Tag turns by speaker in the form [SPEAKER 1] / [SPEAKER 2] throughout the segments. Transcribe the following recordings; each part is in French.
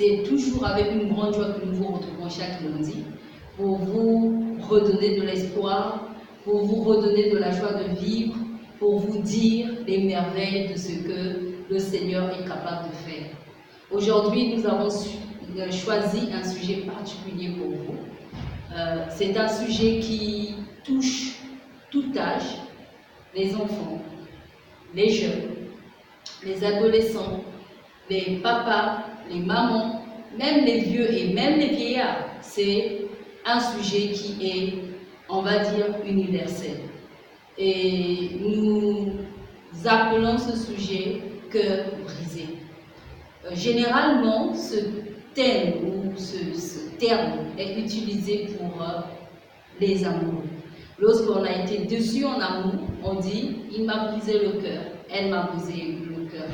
[SPEAKER 1] C'est toujours avec une grande joie que nous vous retrouvons chaque lundi pour vous redonner de l'espoir, pour vous redonner de la joie de vivre, pour vous dire les merveilles de ce que le Seigneur est capable de faire. Aujourd'hui, nous avons choisi un sujet particulier pour vous. C'est un sujet qui touche tout âge, les enfants, les jeunes, les adolescents, les papas, les mamans, même les vieux et même les vieillards. C'est un sujet qui est, on va dire, universel. Et nous appelons ce sujet « cœur brisé ». Généralement, ce thème ou ce terme est utilisé pour les amoureux. Lorsqu'on a été déçu en amour, on dit « il m'a brisé le cœur », « elle m'a brisé le cœur ».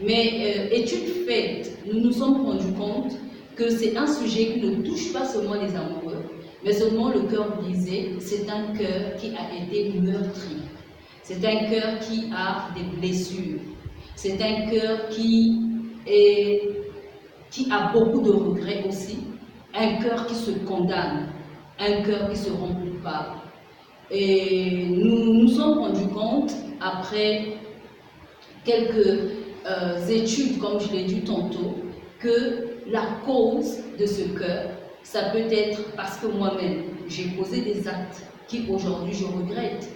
[SPEAKER 1] Mais études faites, nous nous sommes rendus compte que c'est un sujet qui ne touche pas seulement les amoureux, mais seulement le cœur brisé. C'est un cœur qui a été meurtri. C'est un cœur qui a des blessures. C'est un cœur qui a beaucoup de regrets aussi. Un cœur qui se condamne. Un cœur qui se rend coupable. Et nous nous sommes rendus compte, après quelques études, comme je l'ai dit tantôt, que la cause de ce cœur, ça peut être parce que moi-même, j'ai posé des actes qui aujourd'hui je regrette,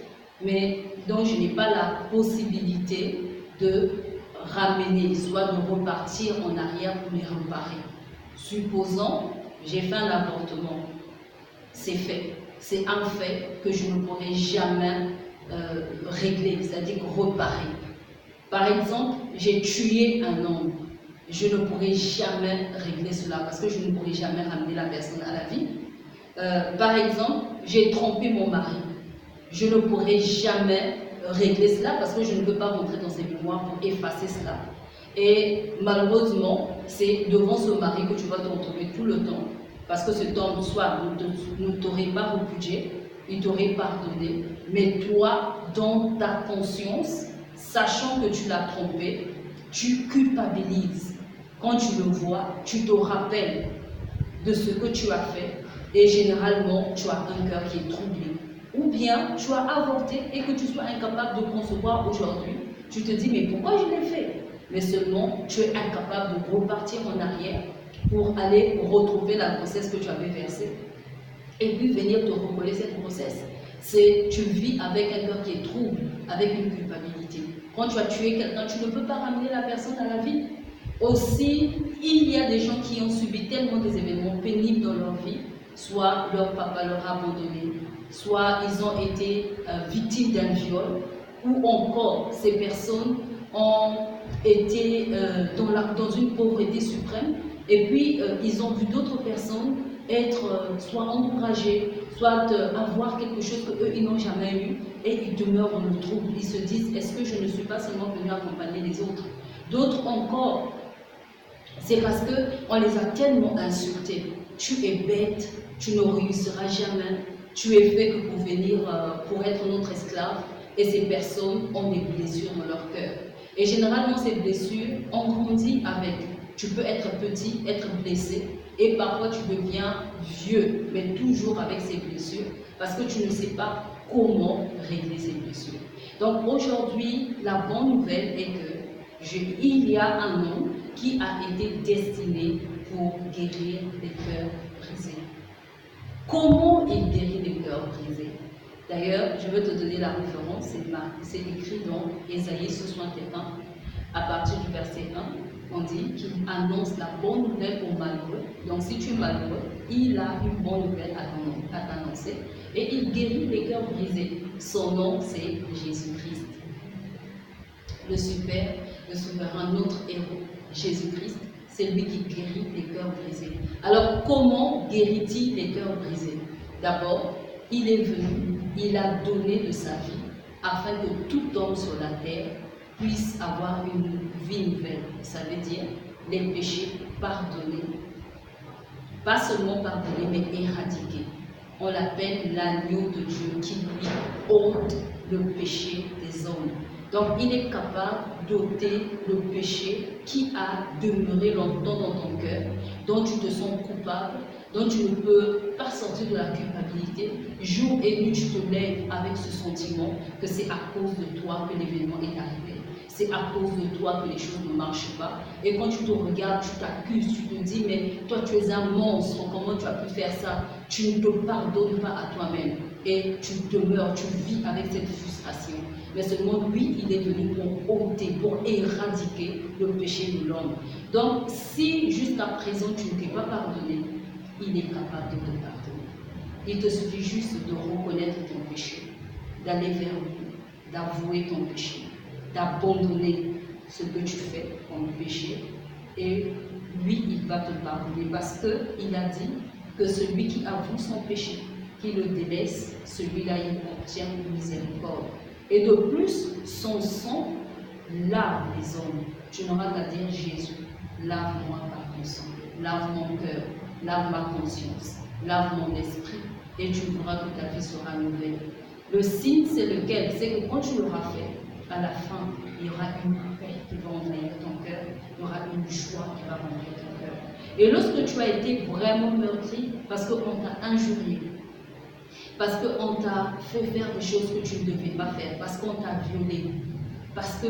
[SPEAKER 1] mais dont je n'ai pas la possibilité de ramener, soit de repartir en arrière pour les réparer. Supposons, j'ai fait un avortement, c'est fait. C'est un fait que je ne pourrai jamais régler, c'est-à-dire reparer. Par exemple, j'ai tué un homme. Je ne pourrai jamais régler cela parce que je ne pourrai jamais ramener la personne à la vie. Par exemple, j'ai trompé mon mari. Je ne pourrai jamais régler cela parce que je ne peux pas rentrer dans ses mémoires pour effacer cela. Et malheureusement, c'est devant ce mari que tu vas te retrouver tout le temps parce que cet homme, soit ne t'aurait pas repudié, il t'aurait pardonné, mais toi, dans ta conscience, sachant que tu l'as trompé, tu culpabilises. Quand tu le vois, tu te rappelles de ce que tu as fait et généralement, tu as un cœur qui est troublé. Ou bien, tu as avorté et que tu sois incapable de concevoir aujourd'hui. Tu te dis, mais pourquoi je l'ai fait? Mais seulement, tu es incapable de repartir en arrière pour aller retrouver la grossesse que tu avais versée et puis venir te recoller cette grossesse. Tu vis avec un cœur qui est trouble, avec une culpabilité. Quand tu as tué quelqu'un, tu ne peux pas ramener la personne à la vie. Aussi, il y a des gens qui ont subi tellement des événements pénibles dans leur vie, soit leur papa leur a abandonné, soit ils ont été victimes d'un viol, ou encore ces personnes ont été dans une pauvreté suprême, et puis ils ont vu d'autres personnes être soit encouragés, soit avoir quelque chose qu'eux, ils n'ont jamais eu, et ils demeurent dans le trouble. Ils se disent, est-ce que je ne suis pas seulement venu accompagner les autres? D'autres encore, c'est parce qu'on les a tellement insultés. Tu es bête, tu ne réussiras jamais, tu es fait que pour venir, pour être notre esclave, et ces personnes ont des blessures dans leur cœur. Et généralement, ces blessures, on grandit avec. Tu peux être petit, être blessé, et parfois tu deviens vieux, mais toujours avec ces blessures, parce que tu ne sais pas comment régler ces blessures. Donc aujourd'hui, la bonne nouvelle est que il y a un homme qui a été destiné pour guérir les cœurs brisés. Comment il guérit les cœurs brisés? D'ailleurs, je veux te donner la référence, c'est écrit dans Ésaïe 61, à partir du verset 1. On dit qu'il annonce la bonne nouvelle aux malheureux. Donc si tu es malheureux, il a une bonne nouvelle à t'annoncer. Et il guérit les cœurs brisés. Son nom, c'est Jésus-Christ. Le souverain, notre héros, Jésus-Christ, c'est lui qui guérit les cœurs brisés. Alors comment guérit-il les cœurs brisés? D'abord, il est venu, il a donné de sa vie afin que tout homme sur la terre puisse avoir une vie nouvelle. Ça veut dire les péchés pardonnés. Pas seulement pardonnés, mais éradiqués. On l'appelle l'agneau de Dieu qui lui ôte le péché des hommes. Donc il est capable d'ôter le péché qui a demeuré longtemps dans ton cœur dont tu te sens coupable, dont tu ne peux pas sortir de la culpabilité, jour et nuit tu te lèves avec ce sentiment que c'est à cause de toi que l'événement est arrivé. C'est à cause de toi que les choses ne marchent pas. Et quand tu te regardes, tu t'accuses, tu te dis, mais toi tu es un monstre, comment tu as pu faire ça? Tu ne te pardonnes pas à toi-même. Et tu demeures, tu vis avec cette frustration. Mais seulement lui, il est venu pour ôter, pour éradiquer le péché de l'homme. Donc, si jusqu'à présent tu ne t'es pas pardonné, il est capable de te pardonner. Il te suffit juste de reconnaître ton péché, d'aller vers lui, d'avouer ton péché, d'abandonner ce que tu fais comme péché, et lui, il va te pardonner parce qu'il a dit que celui qui avoue son péché, qui le délaisse, celui-là, il obtient une miséricorde. Et de plus, son sang lave les hommes. Tu n'auras qu'à dire Jésus, lave-moi par ton sang, lave mon cœur, lave ma conscience, lave mon esprit, et tu verras que ta vie sera nouvelle. Le signe, c'est lequel? C'est que quand tu l'auras fait, à la fin, il y aura une paix qui va envahir ton cœur, il y aura une joie qui va remplir ton cœur. Et lorsque tu as été vraiment meurtri, parce qu'on t'a injurié, parce qu'on t'a fait faire des choses que tu ne devais pas faire, parce qu'on t'a violé, parce que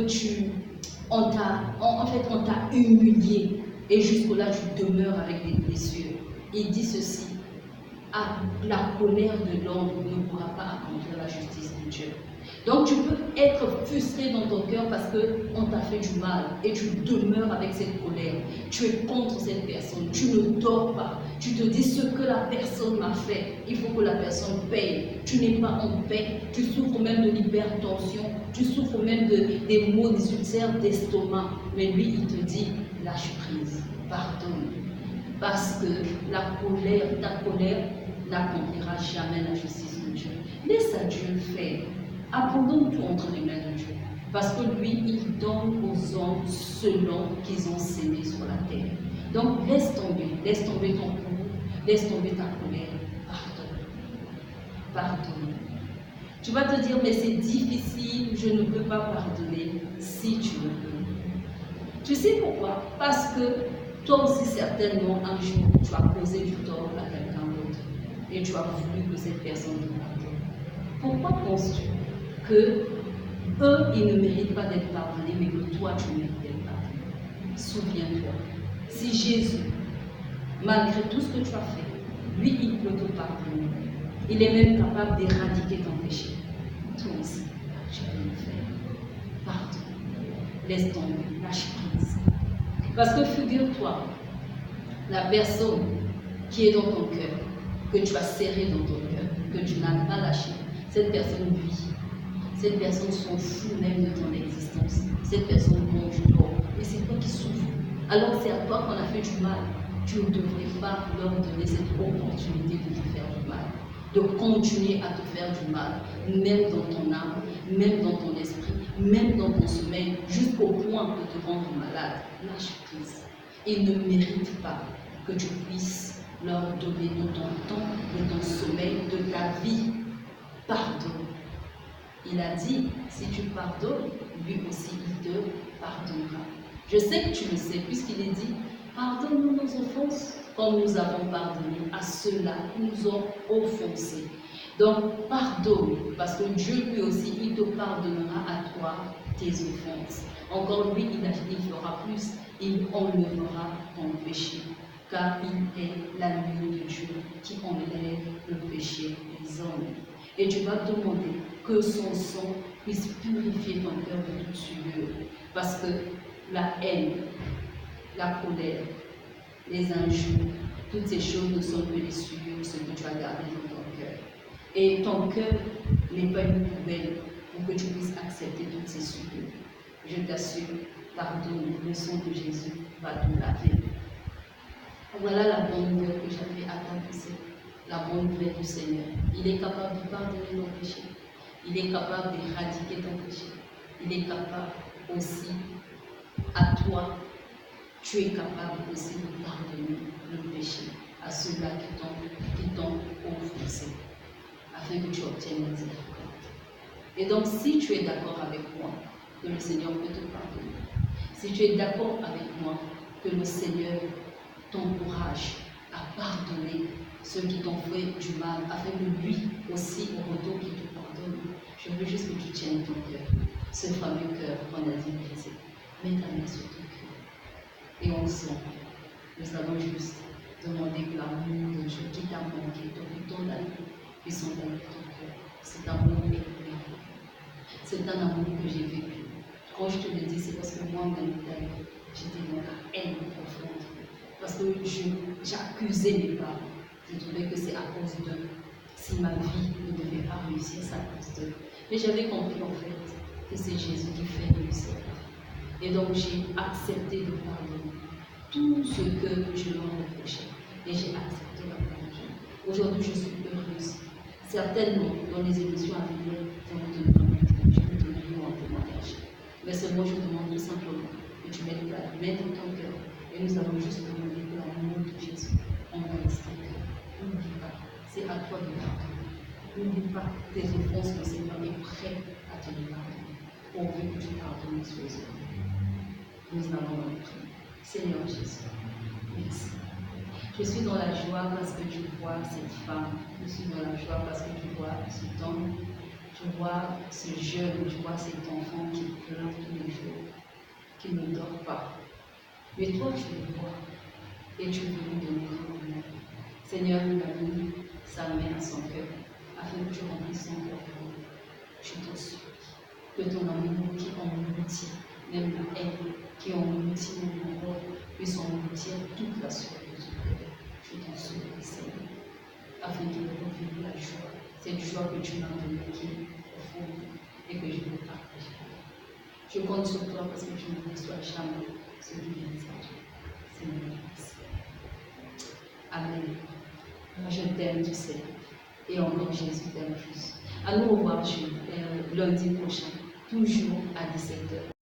[SPEAKER 1] on t'a humilié, et jusque-là tu demeures avec des blessures. Il dit ceci, la colère de l'homme ne pourra pas accomplir la justice de Dieu. Donc tu peux être frustré dans ton cœur parce qu'on t'a fait du mal et tu demeures avec cette colère. Tu es contre cette personne, tu ne dors pas. Tu te dis ce que la personne m'a fait, il faut que la personne paye. Tu n'es pas en paix, tu souffres même de l'hypertension, tu souffres même des maux, des ulcères d'estomac. Mais lui, il te dit, lâche prise, pardonne. Parce que ta colère n'accomplira jamais la justice de Dieu. Laisse à Dieu faire. Abandonne tout entre les mains de Dieu. Parce que lui, il donne aux hommes selon qu'ils ont sémé sur la terre. Donc laisse tomber ton courroux, laisse tomber ta colère. Pardonne. Pardonne. Tu vas te dire, mais c'est difficile, je ne peux pas pardonner. Si tu le peux. Tu sais pourquoi? Parce que toi aussi, certainement, un jour, tu as causé du tort à quelqu'un d'autre et tu as voulu que cette personne te pardonne. Pourquoi penses-tu que eux, ils ne méritent pas d'être pardonnés, mais que toi, tu mérites d'être pardonné? Souviens-toi, si Jésus, malgré tout ce que tu as fait, lui, il peut te pardonner. Il est même capable d'éradiquer ton péché. Toi aussi, tu peux le faire. Pardonne. Laisse tomber, lâche prise. Parce que figure-toi, la personne qui est dans ton cœur, que tu as serré dans ton cœur, que tu n'as pas lâché, cette personne vit. Cette personne s'en fout même de ton existence. Cette personne mange d'or. Et c'est toi qui souffres. Alors c'est à toi qu'on a fait du mal. Tu ne devrais pas leur donner cette opportunité de te faire du mal. De continuer à te faire du mal, même dans ton âme, même dans ton esprit, même dans ton sommeil, jusqu'au point de te rendre malade. Lâche prise. Ils ne méritent pas que tu puisses leur donner de ton temps, de ton sommeil, de ta vie. Pardonne. Il a dit, si tu pardonnes, lui aussi il te pardonnera. Je sais que tu le sais, puisqu'il est dit, pardonne-nous nos offenses, comme nous avons pardonné à ceux-là qui nous ont offensés. Donc, pardonne, parce que Dieu lui aussi, il te pardonnera à toi tes offenses. Encore lui, il fera plus, il enlèvera ton péché, car il est l'agneau de Dieu qui enlève le péché des hommes. Et tu vas te demander que son sang puisse purifier ton cœur de toute souillure, parce que la haine, la colère, les injures, toutes ces choses ne sont que les souillures, ce que tu as gardé dans ton cœur. Et ton cœur n'est pas une poubelle pour que tu puisses accepter toutes ces souillures. Je t'assure, pardonne, le sang de Jésus va te laver. Voilà la bonne nouvelle que j'avais à t'annoncer, la bonne nouvelle du Seigneur. Il est capable de pardonner nos péchés. Il est capable d'éradiquer ton péché. Il est capable aussi, à toi, tu es capable aussi de pardonner le péché à ceux-là qui t'ont offensé, afin que tu obtiennes la miséricorde. Et donc, si tu es d'accord avec moi que le Seigneur peut te pardonner, si tu es d'accord avec moi que le Seigneur t'encourage à pardonner ceux qui t'ont fait du mal, afin que lui aussi, au retour, qu'il te pardonne. Je veux juste que tu tiennes ton cœur, ce fameux cœur qu'on a dit brisé. Mets ta main sur ton cœur. Et ensemble, nous allons juste demander que l'amour de Dieu qui t'a manqué depuis ton année puisse envahir ton cœur. Cet amour est merveilleux. C'est un amour que j'ai vécu. Quand je te le dis, c'est parce que moi-même, j'étais dans la haine profonde. Parce que j'accusais mes parents. Je trouvais que c'est à cause d'eux. Si ma vie ne devait pas réussir, c'est à cause d'eux. Mais j'avais compris en fait que c'est Jésus qui fait réussir. Et donc j'ai accepté de pardonner tout ce que je leur reprochais. Et j'ai accepté la pardon. Aujourd'hui, je suis heureuse. Certainement, dans les émissions à venir, je vais te donner mon témoignage. Mais seulement, je demande tout simplement que tu mettes ta main dans ton cœur. Et nous allons juste demander que l'amour de Jésus envahisse ton cœur. N'oublie pas, c'est à toi de pardonner. N'oublie pas tes offenses, le Seigneur est prêt à te les pardonner. Pourvu que tu pardonnes sur les autres. Nous allons prier. Seigneur Jésus, merci. Je suis dans la joie parce que tu vois cette femme. Je suis dans la joie parce que tu vois cet homme. Je vois ce jeune, je vois cet enfant qui pleure tous les jours, qui ne dort pas. Mais toi, tu le vois et tu veux lui donner ton amour. Seigneur, il a mis sa main à son cœur afin que tu remplisses son cœur. Je t'en supplie que ton amour qui engloutit, même la haine, qui engloutit mon corps, puisse engloutir toute la sueur de ton cœur. Je t'en supplie, Seigneur, afin qu'il revienne la joie, cette joie que tu m'as donnée qui est profonde et que je veux partager. Je compte sur toi parce que tu ne reçois jamais ce qui vient de Dieu. Seigneur, merci. Amen. Je t'aime, tu sais. Et encore Jésus t'aime plus. À nous revoir lundi prochain, toujours à 17h.